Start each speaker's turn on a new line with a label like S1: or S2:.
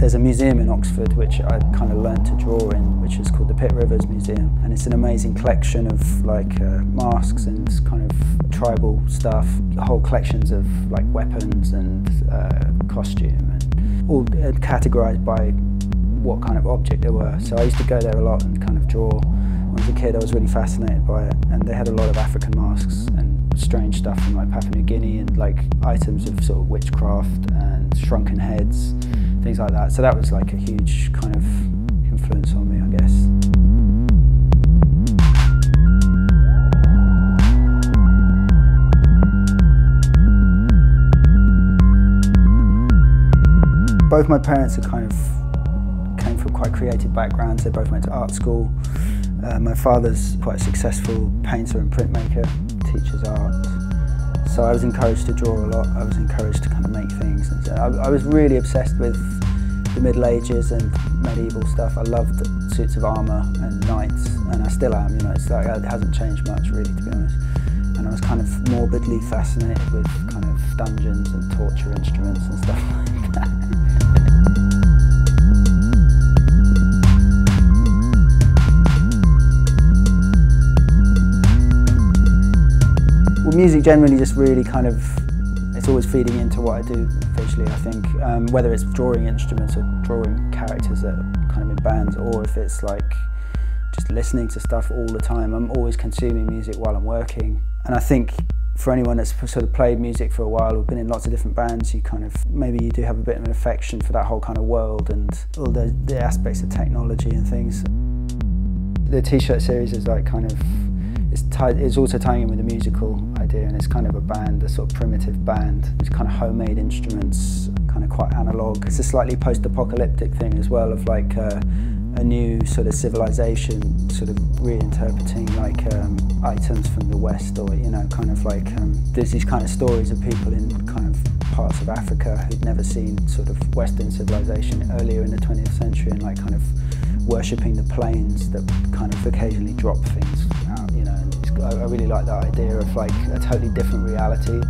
S1: There's a museum in Oxford which I kind of learned to draw in, which is called the Pitt Rivers Museum, and it's an amazing collection of like masks and kind of tribal stuff, whole collections of like weapons and costume, and all categorised by what kind of object they were. So I used to go there a lot and kind of draw. When I was a kid I was really fascinated by it, and they had a lot of African masks and strange stuff from like Papua New Guinea, and like items of sort of witchcraft and shrunken heads, things like that. So that was like a huge kind of influence on me, I guess. Both my parents are kind of came from quite creative backgrounds. They both went to art school. My father's quite a successful painter and printmaker, teaches art. So I was encouraged to draw a lot. I was encouraged to kind of make things. And so I was really obsessed with the Middle Ages and medieval stuff. I loved suits of armour and knights, and I still am. You know, it's like it hasn't changed much really, to be honest. And I was kind of morbidly fascinated with kind of dungeons and torture instruments and stuff like that. Well, music generally just really kind of, it's always feeding into what I do visually, I think. Whether it's drawing instruments or drawing characters that are kind of in bands, or if it's like just listening to stuff all the time. I'm always consuming music while I'm working. And I think for anyone that's sort of played music for a while or been in lots of different bands, you kind of, maybe you do have a bit of an affection for that whole kind of world and all the aspects of technology and things. The T-shirt series is like kind of, it's also tying in with the musical idea, and it's kind of a band, a sort of primitive band. It's kind of homemade instruments, kind of quite analogue. It's a slightly post-apocalyptic thing as well, of like a new sort of civilization, sort of reinterpreting like items from the West, or you know, kind of like there's these kind of stories of people in kind of parts of Africa who'd never seen sort of Western civilization earlier in the 20th century, and like kind of worshipping the planes that kind of occasionally drop things out, you know. And I really like that idea of like a totally different reality.